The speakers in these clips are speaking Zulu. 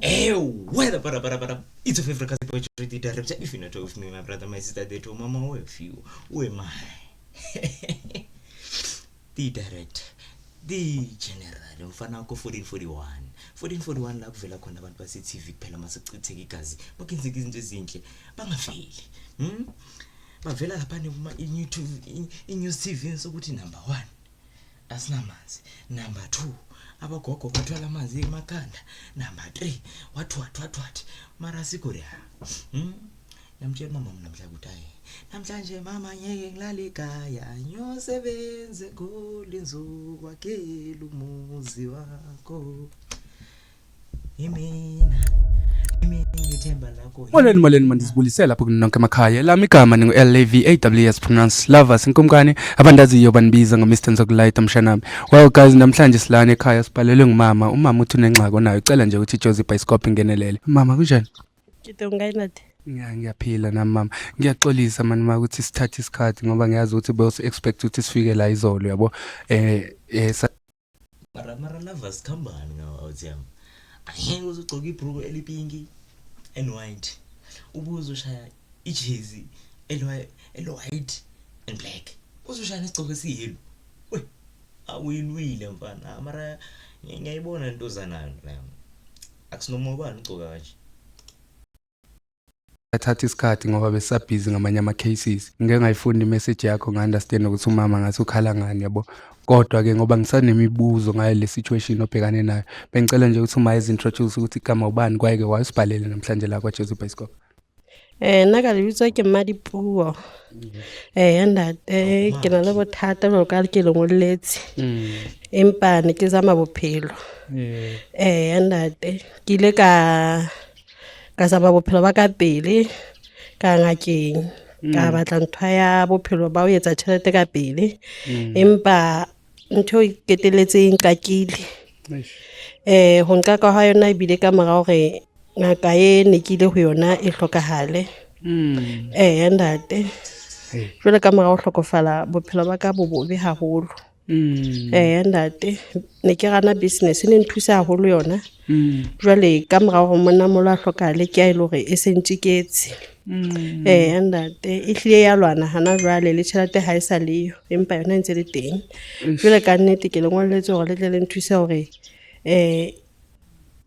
Weather, para. It's a favorite opportunity director. If you not with me, my brother, my sister, they told mama, where you? Where am I? The director. The general mfana ko 1441 la kuvela khona abantu base TV kuphela masicitheka igazi bakenza izinto ezinhle bangafeli bavela lapha kuma inews TV sokuthi number 1 asinamanzi number 2 abagogo bathwala amanzi emakhanda number 3 what mara sikore namtshela mama namhla ukuthi hayi namhlanje mama ngeke ngilale ekhaya nyosebenze ngolinzo kwakhela umuzi wakho imina ithemba lakho Molweni mandisibulisela lapho kunonke emakhaya lami igama ningu LAVAWS pronounce lovers inkomkane abandaziyo banibiza ngoMr Nzokulayita mshanami. Well guys namhlanje silana ekhaya sibhalelwe ngumama umama uthi unenxako nayo ucela nje ukuthi Josie Bioscope ingenelele. Mama kunjani? Ngidongayinathi. Ngiyaphila nami mama. Ngiyaxolisa mani ukuthi sithathe isikhathi ngoba ngiyazi ukuthi boss expect ukuthi sifike la izolo yabo. Mara lovers khambani ngawo awuthiyami. Angeke uzugcoka ibhruku elipinki and white. Ubuzo ushaya ijezi white and black. Uzoshaya nesigcoka esiyelo. We awuyilwile mfana. Mara ngiyayibona into zanayo la. Akusinomobani ugcoka kanje. Thatha isikhathi ngoba besabhizi ngamanye ama cases. Ngeke ngayifunda imessage yakho nga-understand ukuthi umama ngathi ukhala ngani yabo. Kodwa ke ngoba ngisanemibuzo ngayo le situation obhekane nayo. Bengicela nje ukuthi uma izintroduce ukuthi igama ubani kwayeke wayisibhalele namhlanje la kwa Josie Bioscope. Nakalibitswa ke Madipuo. Yandate ke na le bothata bo ka ke lengoletse. Empa ne ke zama bophelo. Yandate ke ile ka zama bophelo ba ka pele ka ngakeng ka batla ntho ya bophelo ba o etsa tšhelete ka pele empa ntho e keteletseng ka kile ho nka ka ha yona ibile ka mara hore ngaka e ne kile ho yona e hlokahale ndate jwale ka mara ho hlokofala bophelo ba ka bobe haholo ndate ne ke gana business ne nthusa haholo yona jwale ka mora ho mona mola hlokale ke a ile hore e sentsiketse ndate e hlile ya lwana hana jwale le tšhelete ha e sa leyo empa yona ntse le teng jwale ka nnete ke lengoletse hore le tle le nthusa hore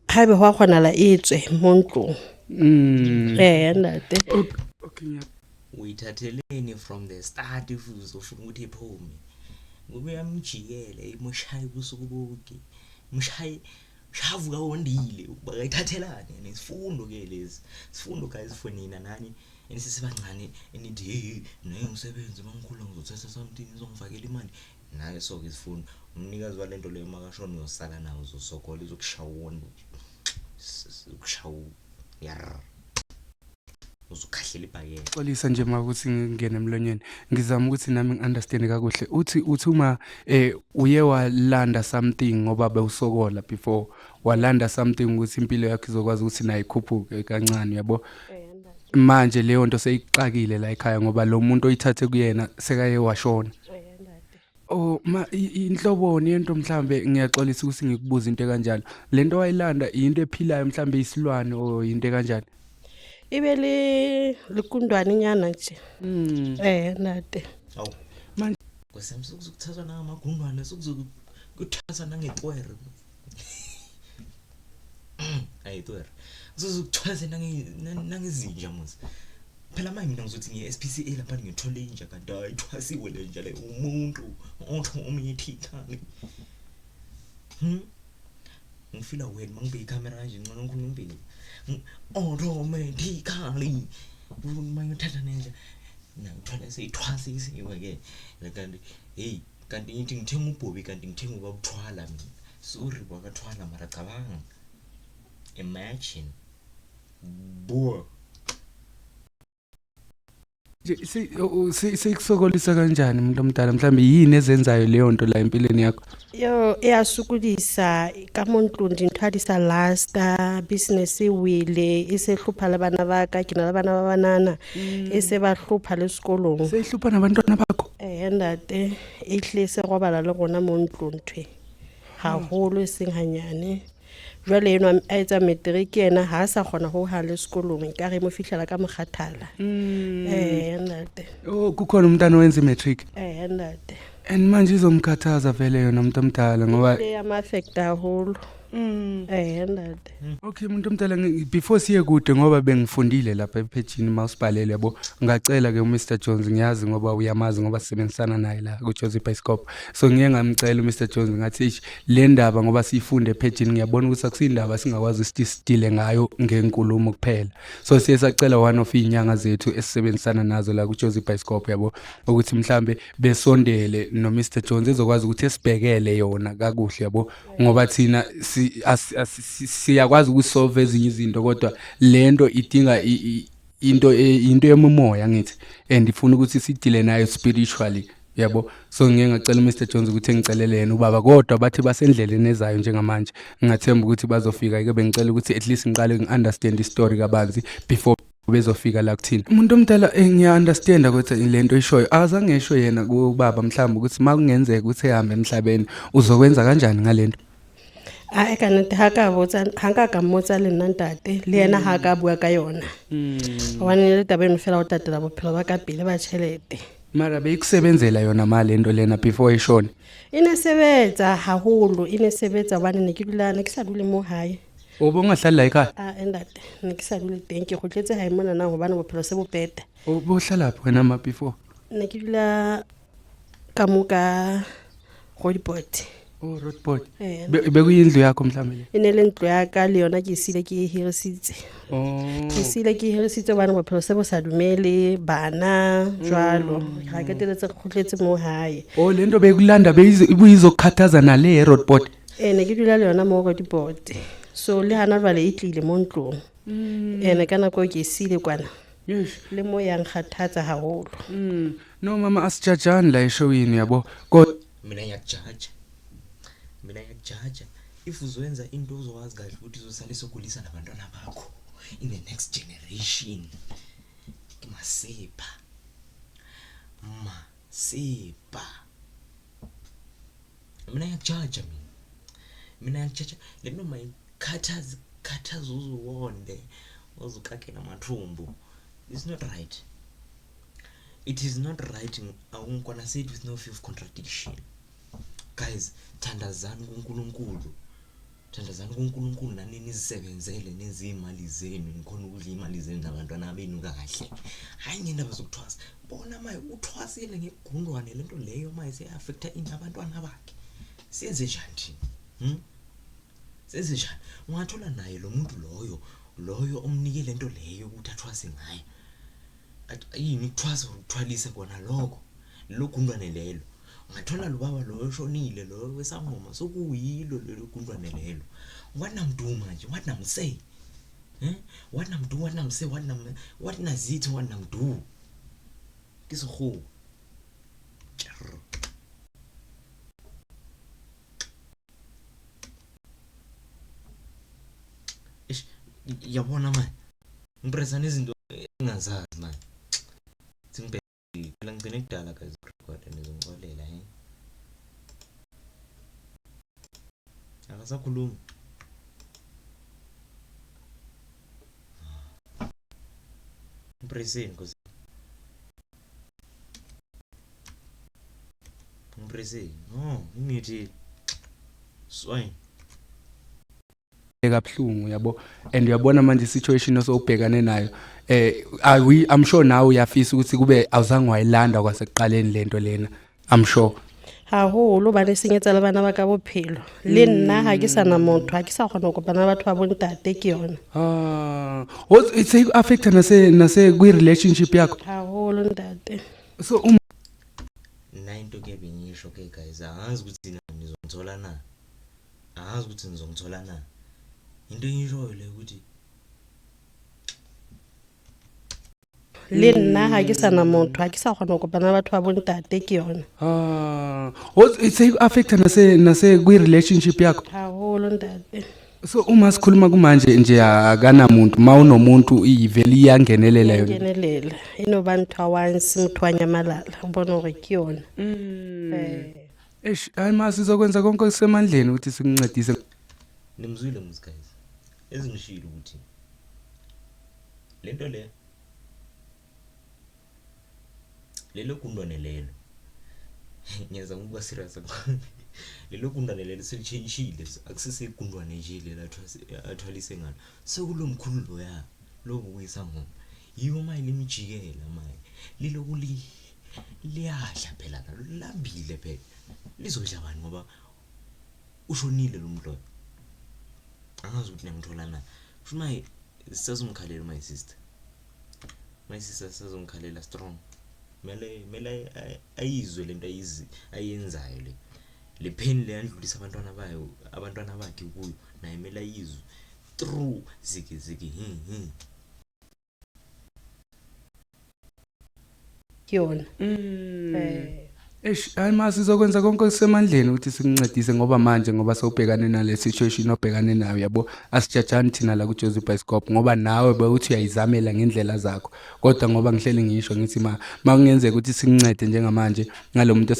ha be ho kgonala etswe mo ntlong ndate okay uyithatheleni from the start ifuzo ufuna ukuthi iphume ngobe yamjikele imoshayi busuku bonke mshayi shavuka wondile bakayithathelane nesifundo ke lezi sifundo guys fonina nani enisisebancane enithi hey naye umsebenzi mangikhula ngizothatha something izongifakela imali naye soke isifundo umnikazi walento leyo makashona uyosala nawo uzosokola izokushawona ukushawu yar uzokhahlela ibhakela. Xolisa nje makuthi ngingene emlonyeni ngizama ukuthi nami ngiunderstand kakuhle uthi uma uye walanda something ngoba bewusokola before walanda something ukuthi impilo yakho izokwazi ukuthi nayo ikhuphuke kancane yabo manje leyo nto seyixakile la ekhaya ngoba lo muntu oyithathe kuyena sekaye washona. Oh inhloboni yento mhlambe ngiyaxolisa ukuthi ngikubuza into kanjalo lento wayilanda into ephilayo mhlambe isilwane o into kanjalo ibe lekundwane nyana nje nate awu manje kwesemse ukuthathwa namagundwane sokuzokuthatha nangetwere ayitwere uzokuthwaza nangezinja muzi phela manje mina ngizothi ngiye-SPCA lapha ngithole inja kanti ayithwasiwe le nja le umuntu omunye thikani ngifila wena mangibe ikamera kanje ngcono ngikhuluma impilo automatically manje uthatha nenja ngithola seyithwasisiwe ke kanti hey kanti ngithi ngithenga ubhobi kanti ngithenga ubabuthwala mina sorry bakathwala mara cabanga imagine bo sikusokolisa kanjani umuntu omdala mhlambe yini ezenzayo leyo nto la empilweni yakho iyasukulisa ka montlondi nthwadisa lasta business iwile isehlupha labana baka ke na labana ba banana ese ba hlupha le sekolong sehlupha nabantwana bakho ndate ihlise robala le gona montlontwe haholo seng hanyane jwale enwa a etsa matric yena ha a sa kgona ho hale sekolong nkare mo fihlela ka mokgathala ntate kukhona umntana owenza imatric ntate and manje izomkhathaza vele yona umuntu omdala ngoba le ama-affecta haholo ntate okay umuntu omdala before siye kude ngoba bengifundile lapha ephejini mawusibhalele yabo ngacela ke uMr Jones ngiyazi ngoba uyamazi ngoba sisebenzisana naye la kuJoseph Bioscope so ngiye ngamcela uMr Jones ngathi le ndaba ngoba siyifunde ephejini ngiyabona ukuthi akusindaba singakwazi ukuthi sidile ngayo ngenkulumo kuphela so siye sacela one of inyanga zethu esisebenzisana nazo la kuJoseph Bioscope yabo ukuthi mhlambe besondele noMr Jones ezokwazi ukuthi esibhekele yona kakuhle yabo ngoba thina siyakwazi ukusolve ezinye izinto kodwa lento idinga into yemoya ngithi and ifuna ukuthi sidile nayo spiritually yabo so ngeke ngacela uMr Jones ukuthi engicelele yena ubaba kodwa bathi basendleleni ezayo njengamanje ngingathemba ukuthi bazofika ke bengicela ukuthi at least ngiqale ngiunderstand istory kabanzi before bezofika la kuthina umuntu omdala ngiya-understanda ukuthi lento ishoyo azange esho yena kubaba mhlawumbe ukuthi makungenzeka ukuthi ehambe emhlabeni uzokwenza kanjani ngalento kanete ha ka mmotsa le nna ntate le yena ha ka bua ka yona hobane le taba eno fela o tatela bophelo ba ka pele ba tjhelete mara beyikusebenzela yona ma le nto lena before ishone sebetsa haholo sebetsa hobane ne ke sa dule mo hae o bo ngahlali la ekhaya ntate ne ke sa dule teng ke kgotletse hae mona na hobane bophelo se bo peta o bo hlala lapho wena ma before ne ke dula ka mo ka Rodport Rodport bekuyindlu yakho mhlawumbe le ntlo ya ka le yona ke sile ke hirisitse ke sile ke hirisitse bana bophelo se bo sa dumele bana jwalo ha ke teletse ke kgotletse mo hae le nto bekulanda beyizokukhathaza nale Rodport ne ke dula le yona mo Rodport so le hana jwale e tlile mo ntlong ka nako ke sile kwana le mo yang khathatsa haholo no mama asijajani la eshowini yabo mina ngiyakujaja if uzowenza into ozowazi kahle ukuthi uzosala sokugulisa nabantwana bakho in the next generation masipha mina ngiyakujaja le noma ikhathaza uzuwonde uzukake namathumbu it's not right. It is not right. I'm gonna say it with no fear of contradiction. Guys, thandazani kuNkulunkulu nani nisebenzele nezimali zenu nikhona ukudla imali zenu nabantwana benu kahle. Hayi ngendaba zokuthwasa. Bona maye uthwasile ngegundwane lento leyo maye seyaffecta abantwana bakhe. Siyenze njani? Siyenze njani? Ungathola naye lo muntu loyo omnike lento leyo ukuthi athwase ngayo. Yini kuthwasa ukuthwalisa kona lo gundwane lelo ngathola lo baba lo oshonile lo wesangoma sokuyilo lelo gundwane lelo what namdu manje what namsay what nazithi what namdu kisoho yabona manje ngimpresana izinto engazazi manje phela ngicine kudala guys record nizongixolela akasakhulumi impression cause impression imiti swine ekabhlungu yabo and uyabona manje situation osowubhekane nayo I'm sure now uyafisa ukuthi kube awuzange wayilanda kwasekuqaleni lento lena I'm sure haholo ba le senyetsa le bana ba ka bophelo le nna ha ke sana motho ha ke sa kgona go bana batho ba bontate ke yona it's affect na se kwi relationship yakho haholo ntate so into ke benyisho ke guys angazi ukuthi nizongithola na angazi ukuthi nizongithola na into yisho le ukuthi le nna ha ke sana motho ha ke sa kgona go bana batho ba bontate ke yona it's affect na se kwi relationship yakho haholo ntate so uma sikhuluma kumanje nje akana muntu mawunomuntu iveli iyangenelela yona ngenelela inobantu awansi mthwanya malala ubona gore ke yona hayi masi sizokwenza konke kusemandleni ukuthi sikuncedise nimzwile guys ezingishilo ukuthi lento lelo kundwane lelo ngiyaza ukuba serious lelo kundwane lelo selitshintshile akusese kundwane nje lela athwalise ngalo sekulomkhulu loya lokuyisa ngoma yiwo maye limjikela maye lilokuli liyadla phela lambile phela lizodla bani ngoba ushonile lo muntu angazi ukuthi nemthola na futhi maye sisazomkhalela my sister sisazomkhalela strong mele ayizwe lento ayenzayo le pain le yandlulisa abantwana bakhe kuyo naye mele ayizwe through ziki yona Masi sizokwenza konke okusemandleni ukuthi sikuncedise ngoba manje ngoba sewubhekane nale situation obhekane nayo yabo asijajani thina la ku Jozi Bioscope ngoba nawe bewuthi uyayizamela ngendlela zakho kodwa ngoba ngihleli ngisho ngithi makungenzeka ukuthi sikuncede njengamanje ngalomuntu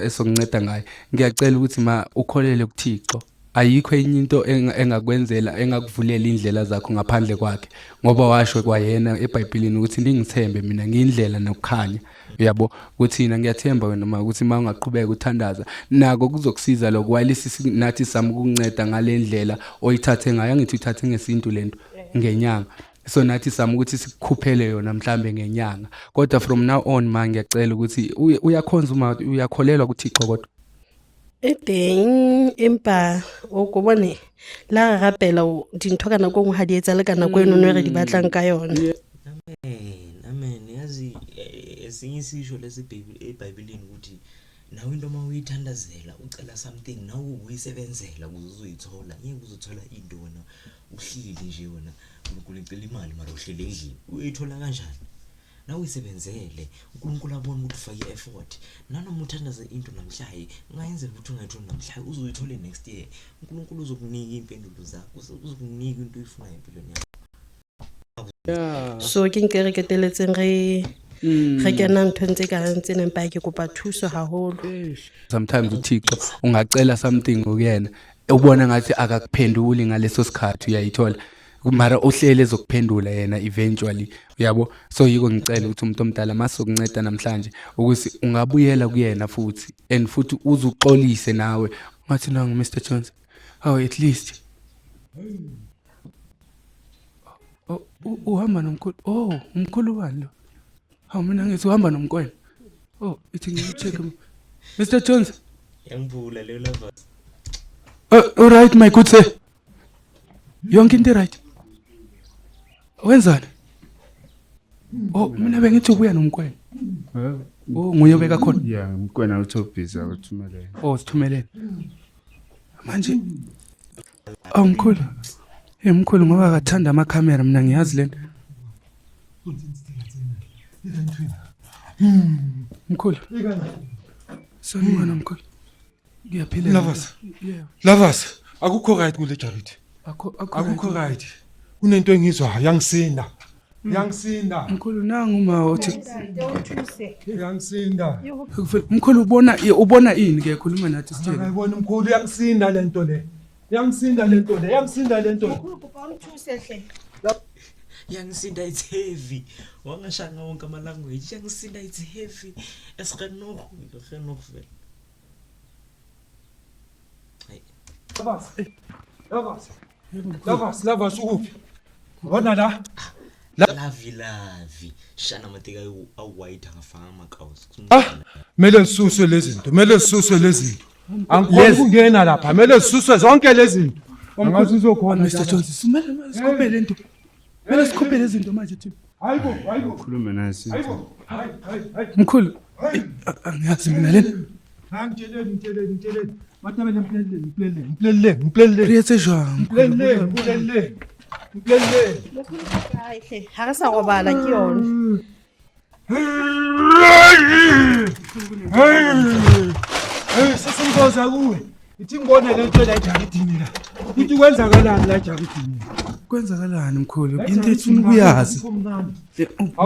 esokunceda ngaye ngiyacela ukuthi ukholele kuThixo ayikho enye into engakwenzela engakuvulela indlela zakho ngaphandle kwakhe ngoba washo kwayena eBhayibhelini ukuthi ningithembe mina ngiyindlela nokukhanya uyabo kuthina ngiyathemba wena uma ukuthi ungaqhubeka uthandaza nako kuzokusiza lokwalisi nathi sami ukunceda ngalendlela oyithathe ngayo ngithi uthathe ngesintu lento ngenyanga so nathi sami ukuthi sikukhuphele yona mhlambe ngenyanga kodwa from now on ngiyacela ukuthi uyakhonza uma uyakholelwa kuThixo kodwa teng empa o go bone la rapela dintho kana go ha di etsa le kana go eno re di batlang ka yona amen yazi esinye isisho eBhayibhelini ukuthi nawe into mawuyithandazela ucela something nawe uyisebenzela uzuyithola ngeke uzothola into wena uhlili nje wena uNkulunkulu imali mara uhlele endlini uyithola kanjani nawe uyisebenzele uNkulunkulu abona ukuthi ufake effort nanoma uthandaza into namhlanje ungayenzela ukuthi ungayitholi namhlanje uzoyithola next year uNkulunkulu uzokunika impendulo zakho uzokunika into oyifunayo empilweni yakho so ke nkere ke teletseng re kena ntho ntse ka ntse nempa ke kopa thuso haholo sometimes uThixo ungacela something kuyena ubona ngathi akakuphenduli ngaleso sikhathi uyayithola mara uhlele ezokuphendula yena eventually uyabo so yiko ngicela ukuthi umuntu omdala masokunceda namhlanje ukuthi ungabuyela kuyena futhi and futhi uzuxolise nawe ngathi nangu Mr Jones at least uhamba nomkhulu umkhulu wani lo mina ngithi uhamba nomkwena ithi ngicheck Mr Jones yangibula le lovers all right my good sir yonke into right wenzani mina bengithi ubuya nomkwena nguye obeka khona umkwena uThobisa uthumelele sithumelele manje mkhulu mkhulu ngoba akathanda amakhamera mina ngiyazi lento mkhulu sanibona mkhulu ngiyaphila Lovers akukho right kule charity akukho right kunento engizwayo yangisinda mkhulu nangu ma uthi yangisinda mkhulu ubona ini ke khuluma nathi sithe ngiyibona mkhulu yangisinda lento le yangisinda lento le mkhulu kuba umthuse hle yangisinda it's heavy wangashanga wonke ama language yangisinda it's heavy esiqenogo vele Lovers uphi bona la lavi shana matika awhite angafanga amakaws mele sisuswe lezi angikho kungena lapha mele sisuswe zonke lezi zinto angazi uzokhona Mr Jones simele sikhuphe lento mele sikhuphe lezi zinto manje thina hayibo khuluma nasi mkhulu angiyazi mina lena ngitsheleni matabele ngiphelele riyetse jwang ngiphelele hle ha re sa robala ke yona sesimboza kuwe ithi ngibone lento la ejaridini la uthi kwenzakalani la ejaridini kwenzakalani mkhulu into ethuna ukuyazi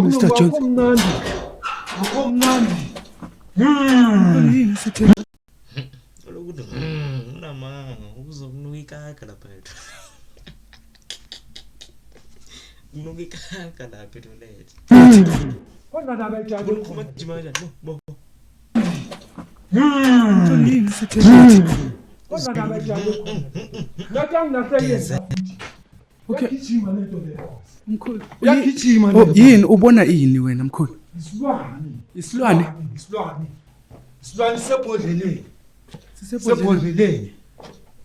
Mr Jones akho mnandi lokuthi unama uzokunuka ikaka lapha ethu. Unuka ikaka lapha etoilet. Khona la bejalo. Ukhuluma kujima kanjani? Bo. Yini sithethe? Khona la bejalo. Ngathi naseyenza. Okay. Gijima lento le. Mkhulu. Uyagijima Oh, lento. yini ubona yini wena mkhulu? Isilwane. Isilwane? Isilwane sebhodleleni. Sisebhodleleni.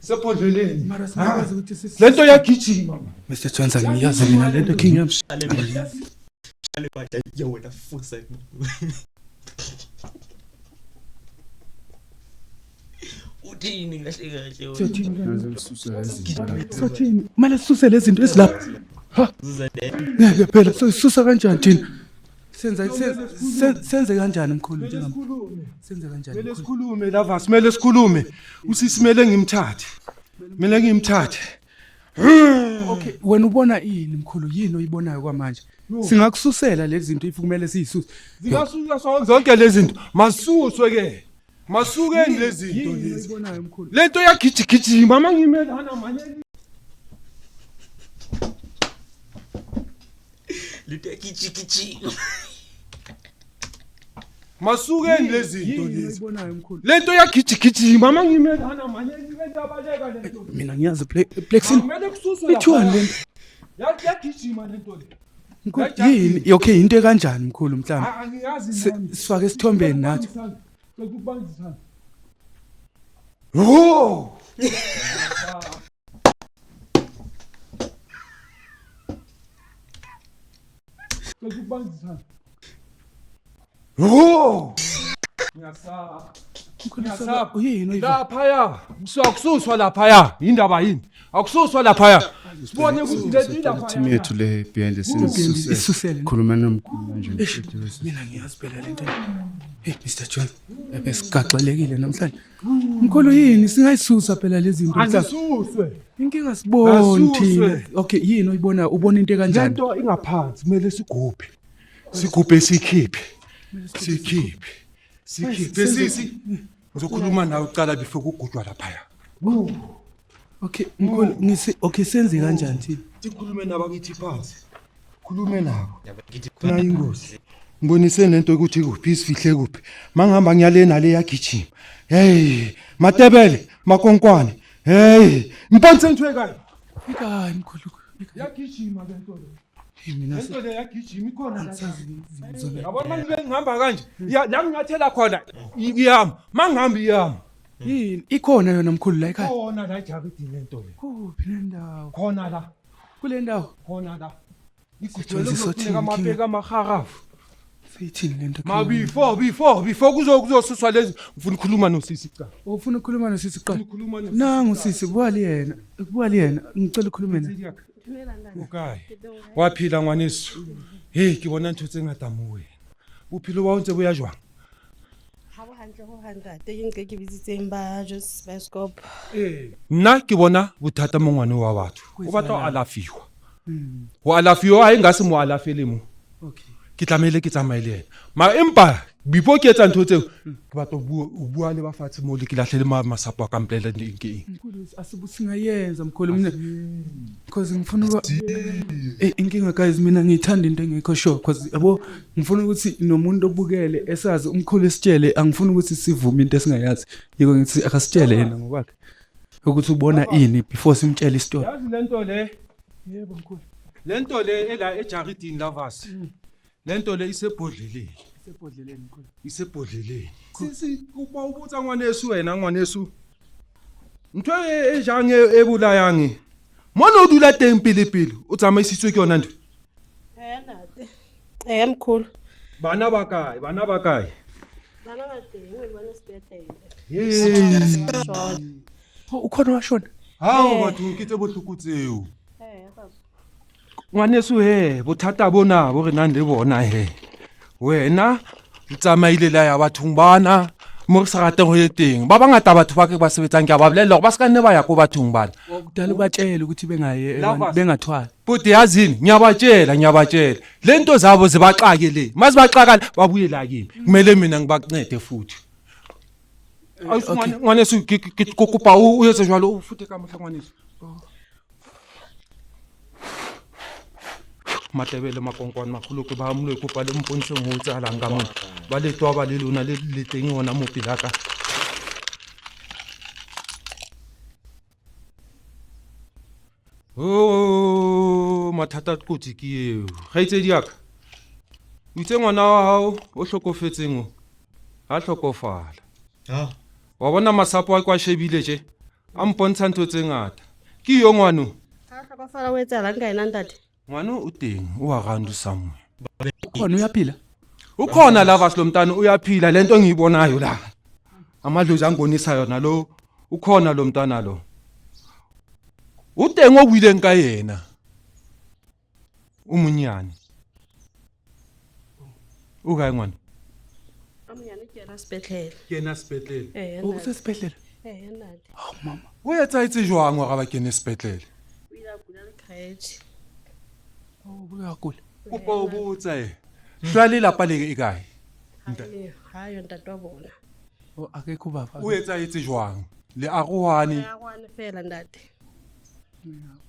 Sebhodleleni. Mara singazi ukuthi Lento yagijima. Mr. Johnson ngiyazi mina lento king yami. Shale baja ya wena fusa. Uthini kahle kahle. Sothini? Mala sisuse lezi zinto ezilapha. Ha. Ngeke phela sisusa kanjani thina? Senze kanjani mkhulu njengami? Senze kanjani? Kumele sikhulume lava, simele sikhulume. Usisimele ngimthathe. Mina ngimthathe. Okay, wena ubona yini mkhulu? Yini oyibonayo kwamanje? Singakususela lezi zinto ifukumele siyisuse. Zingasuka zonke lezi zinto. Masuswe ke. Masukeni lezi zinto lezi. Oyibonayo mkhulu? Lento yagijigijima mangimelana manje. Lite kichi. Masukeni lezi zinto lezi. Oyibonayo mkhulu? Lento yagijigijima mangimelana manje ngibendabaleka lento. Mina ngiyazi Plexin. Kumele kususwe Ithiwa lento. Yagijima lento le. Mkhulu yini? Okay, into ekanjani mkhulu mhlawumbe? Angiyazi nami. Sifake isithombeni nathi. Ngikubangisa. Oh! Ngikubangisa. Oh! Ngiyasaba. Ngiyasaba. Uyini oyiva? Laphaya, kususwa laphaya. Indaba yini? Akususwa laphaya. Sibone ukuthi leli laphaya. Team yethu le behind the scenes Isusele. khuluma nomkhulu manje. Mina ngiyazi phela lento. Hey Mr. John, ebesigaxelekile namhlanje. Mkhulu yini singayisusa phela lezi zinto mhlawumbe. Angisuswe. Inkinga siboni Asuswe. thina. Okay, yini oyibona ubona into kanjani? Lento ingaphansi kumele sigubhe. Sigubhe sikhiphe. Sikhiphe sisi. Ngizokhuluma nawe uqala before kugudwa laphaya. Okay, mkhulu okay senze kanjani thina? Sikhulume nabakithi phansi. Khulume nabo. Ngithi Nayi ingozi. Ngibonise lento ukuthi kuphi isifihle kuphi. Mangihamba ngiyalena le yagijima. Hey, Matebele, Makonkwane. Hey, mponse ntwekayo. Ikani mkhulu? Yagijima lento le. Mina Lento le yagijima ikhona la. sizizwe. Yabona manje ngihamba kanje. La ngingathela khona iyami. Mangihamba iyami. Yini ikhona yona mkhulu la ekhaya? Khona la Jaridini lento le. Kuphi le ndawo? Khona la. Kule ndawo Khona la. Kuthiwa Isigcwele sothini amabheka amaharafu. siyithini lento? Before kuzosuswa lezi ngifuna ukukhuluma nosisi cha. Ufuna ukukhuluma nosisi qala? Ukukhuluma nosisi. Nangu sisi kubali yena ngicela ukukhuluma naye. Okay. Waphila ngwanesu. Hey, ke bona ntho tse ngata mo wena. Bophelo ba ntse bo ya jwang? Ha bo hantle ho 100 ke nke ke bitsitseng ba just bioscope. Nna ke bona bothata mo ngwane wa batho. O batla ho alafiwa. Ho alafiwa ha engase mo alafele mo. Okay. Ke tlamehile ke tsamaye le yena. Ma empa before ke etsa ntho tseo ke batla ho bua le bafatsi mo le ke lahle le masapo a ka mplela eng. Mkhulu asibusingayenza mkhulu mina because ngifuna inkinga guys mina ngithanda into engekho sure because yabo ngifuna ukuthi nomuntu obukele esazi umkhulu esitshele angifuni ukuthi sivume into esingayazi yiko ngithi akasitshele yena ngokwakhe ukuthi ubona ini before simtshele istory. Yazi lento le. Yebo mkhulu. Lento le ela eJaridini Lovers. Lento le isebhodleleni. Isebhodleleni mkhulu. Isebhodleleni. Sisi kuba ubutsa ngwanesu wena ngwanesu. Ntwe ejange ebulayangi. Mona o dula teng pele o tsamaisitswe ke yona ntwe. Ntate. Mkhulu. Bana ba kae? Bana ba teng o bona sepetlele. Ukhona washona? Hawo batho ke tse bohloko tseo. Ngwanesu bothata bona bo re nang le bona wena o tsamaile la ya bathong bana mo re sa rateng ho teng ba bangata batho ba ke ba sebetsang ke ba bolella hore ba ska nne ba ya ko bathong bana Okudala batshele ukuthi bengaye bengathwala. But yazini ngiyabatshela lento zabo zibaxake le mazibaxakala babuye la kimi kumele mina ngibancede futhi ngwaneso ke kopa o etse jwalo o fute ka mohla ngwaneso Matebele makonkwane magolo ke ba mlo kopa le mpontsheng ho tsalang ka mona ba le twa ba le lona le teng ona mo pilaka mathata kotsi ke eo ga itse diaka itse ngwana wa hao o hlokofetseng o ha hlokofala wa bona masapo a kwa shebile je a mpontsha ntho tse ngata ke yo ngwano ha hlokofala o etsalang ka ena ntate ngwano o teng o around somewhere khona uyaphila ukhona lava silomntana uyaphila lento engiyibonayo la amadlozi angonisa yona lo ukhona lo mntana lo uteng obuyileng ka yena umunyane ukae ngwana amunyane ke yena sepetlele kena sepetlele o sesibhedlela ntate oh mama o etsa itse jwang wa ba kene sepetlele o ile a kula le khaetsi oh buyakula kopa o botse hlale lapa le e kae ha yo ntate wa bona o akekho baba o etsa itse jwang le arohane ya gwane fela ntate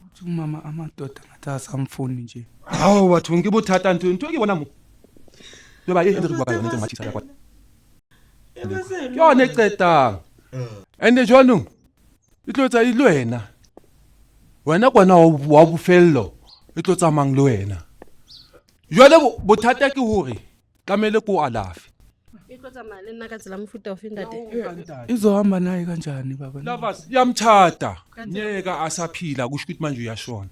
uthi mama amadoda ngathi asamfuni nje hawo batho ke bothata ntho ke bona mo le ba e re bua ka yona ntse mathisa ya kwa yona ecetang ande jwanong itlotsa ile wena kwana wa bofello e tlo tsamang le wena jwale bothata ke hore kamele ko alafi e tlo tsamaya le nna ka tsela mofuta o feng ntate izohamba naye kanjani baba lovers yamthatha nyeka asaphila kusho ukuthi manje uyashona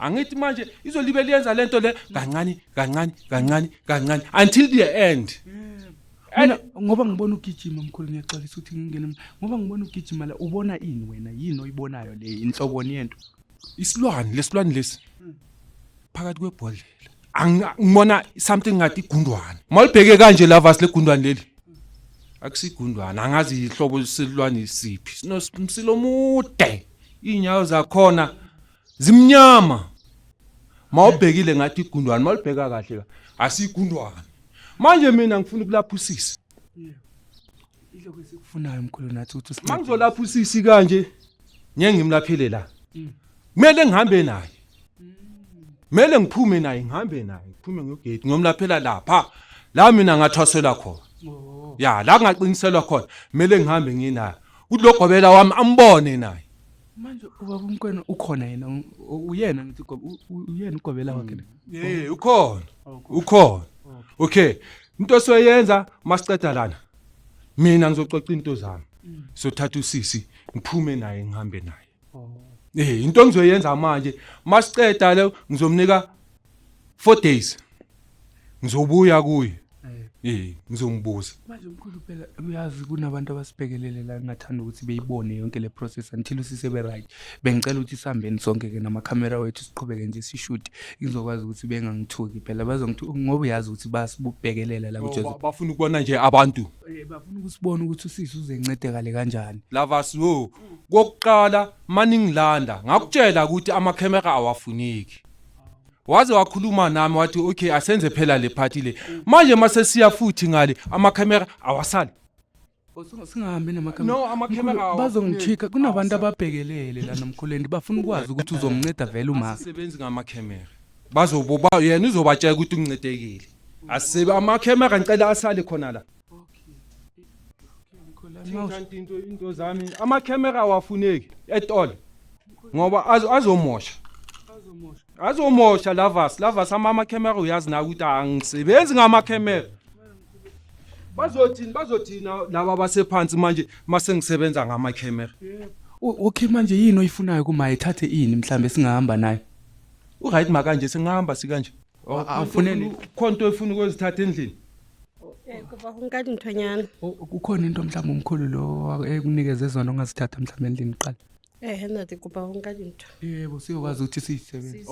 angithi manje izolibele yenza lento le kancane until the end mina ngoba ngibona ugijima mkhulu ngiyaxolisa ukuthi ngingene ngoba ngibona ugijima la ubona ini wena yini oyibonayo le inhloboni yento lesilwane lesi phakathi kwebhodlela ngibona something ngathi igundwane malibheke kanje lovers legundwane leli akusigundwane angazi ihlobo silwane siphi sinomsilo mude inyawo zakhona zimnyama mawubhekile ngathi igundwane malibheka kahle asigundwane manje mina ngifuna ukulaphusisa ile kwesikufunayo mkhulu nathi ukuthi mangizolaphusisi kanje ngeke ngimlaphele la kumele ngihambe naye kumele ngiphume naye ngihambe naye ngiphume ngegate ngiyomlaphela lapha la mina ngathwasela khona ya la ngaqiniselwa khona kumele ngihambe nginaye kulogobela wami ambone naye manje ubaba umkwena ukhona yena uyena ngithi uyena ugobela wakhe ukhona okay into soyenza masiceda lana mina ngizococa into zami sothatha usisi ngiphume naye ngihambe naye into engizoyenza manje masiceda le ngizomnika 4 days ngizobuya kuye ngizombuza manje mkhulu phela uyazi kunabantu abasibhekelele la ngathanda ukuthi beyibone yonke le process until usisebe right bengicela ukuthi sihambeni sonke ke nama camera wethu siqhubeke nje sishoot ngizokwazi ukuthi bengangithuki phela bazongithi ngoba uyazi ukuthi basibubhekelela la kuJesu bafuna ukubona nje abantu bafuna ukusibona ukuthi usisi uzencedekale kanjani lovers kokuqala mani ngilanda ngakutshela ukuthi ama camera awafuneki waze wakhuluma nami wathi okay asenze phela le party le manje mase siya futhi ngale ama camera awasali singahambi namakamera no ama camera bazongichika kunabantu ababhekelele la nomkhuleni bafuna ukwazi ukuthi uzomnceda vele uma asebenzi ngama camera bazoboba yena uzobatshela ukuthi uncedekile asebe ama camera ngicela asale khona la kanti into zami ama camera awafuneki at all ngoba azomosha lovers ama camera uyazi na ukuthi angisebenzi ngama camera bazothina laba basephansi manje mase ngisebenza ngama camera okay manje yini oyifunayo kuma ithathe ini mhlambe singahamba naye right makanje singahamba sikanje afuneni khonto efuna ukuzithatha endlini kuba ungadi nthonyana ukhona into mhlawumbe umkhulu lo ekunikeze zona ongazithatha mhlawumbe endlini qala ntate kuba ungadi ntho yebo siyokwazi ukuthi siyisebenze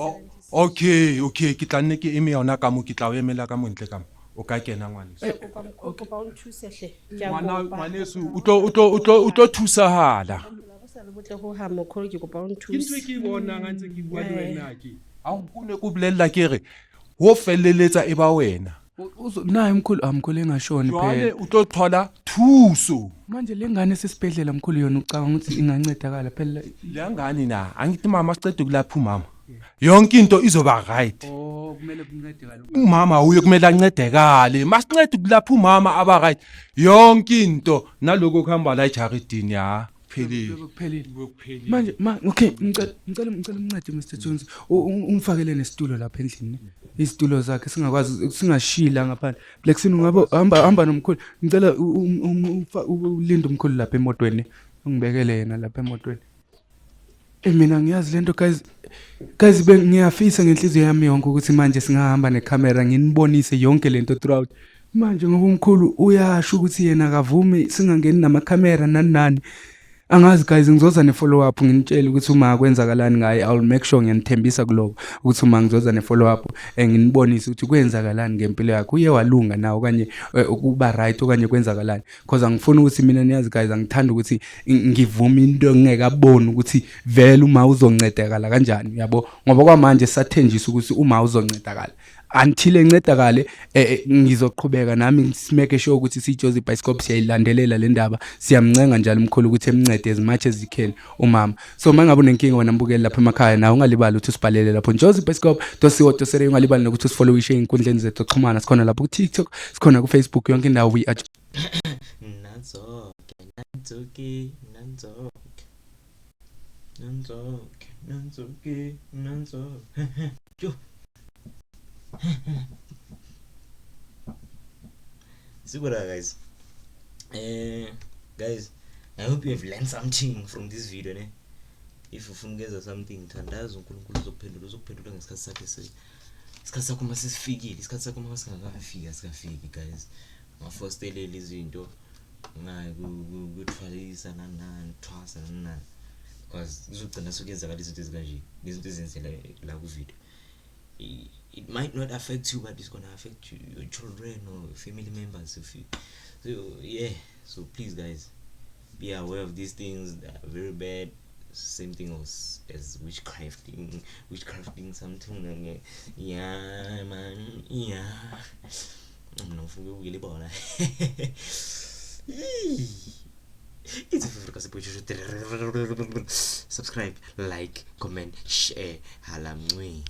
okay ke tla nne ke eme yona ka mo ke tla o emela ka montle ka mo o ka kena ngwaneso kuba unthuse hle ngwaneso utlo thusahala sale botle ho ha mokholo ke kuba unthuse ke ntwe ke bona ngantse ke bua le wena ke a nkune go bolella ke re ho felleletsa e ba wena naye mkhulu engashoni jwale phela utothola thuso manje lengane sesibhedlela mkhulu yona ucabanga ukuthi ingancedakala phela lengane na angithi mama sicede kulapha umama yonke into izoba right kumele kuncedakala umama uye kumele ancedekale masincede kulapha umama aba right yonke into naloko kuhamba la ejaridini ya phelile kuphelile manje okay ngicela umncede Mr Jones umfakele nesitulo lapha endlini isitulo zakhe singakwazi singashila ngaphandle Blackson ungabe hamba nomkhulu ngicela ulinda umkhulu lapha emotweni ungibekele yena lapha emotweni mina ngiyazi lento guys ngiyafisa ngenhliziyo yami yonke ukuthi manje singahamba necamera nginibonise yonke lento throughout manje ngoba umkhulu uyasho ukuthi yena akavumi singangeni namakhamera nani angazi guys ngizoza ne follow up nginitshela ukuthi uma kwenzakalani ngaye I'll make sure ngiyanithembisa kuloko ukuthi uma ngizoza ne follow up nginibonise ukuthi kwenzakalani ngempilo yakhe uye walunga nawe okanye ukuba right okanye kwenzakalani because angifuni ukuthi mina niyazi guys angithanda ukuthi ngivume into engekaboni ukuthi vele uma uzoncedakala kanjani yabo ngoba kwamanje sisathenjisa ukuthi uma uzoncedakala until encedakale ngizoqhubeka nami simeke sure ukuthi siJozi Bioscope siyayilandelela le ndaba siyamncenga njalo umkhulu ukuthi emncede as much as he can umama so mangabe unenkinga wena mbukeli lapha emakhaya nawe ungalibali ukuthi usibhalele lapho Jozi Bioscope .co.za ungalibali nokuthi usifollow ishe inkundleni zethu zokuxhumana sikhona lapho ku TikTok sikhona ku Facebook yonke indawo we are Yo. See what guys guys I hope you have learned something from this video ne if ufungeza something thandaza uNkulunkulu uzokuphendula ngesikhathi sakhe isikhathi sakho masisifikile isikhathi sakho masingakafika sikafiki guys ngafostelele izinto ngayi kuthwalisa nani thwasa nani because uzogcina sokuyenzakala izinto ezikanje izinto ezenzela la ku video it might not affect you but it's going to affect you, your children or family members if you so please guys be aware of these things that are very bad same thing as witchcrafting something yeah man yeah I'm not forgetting about that it's a favorite subscribe like comment share halamwe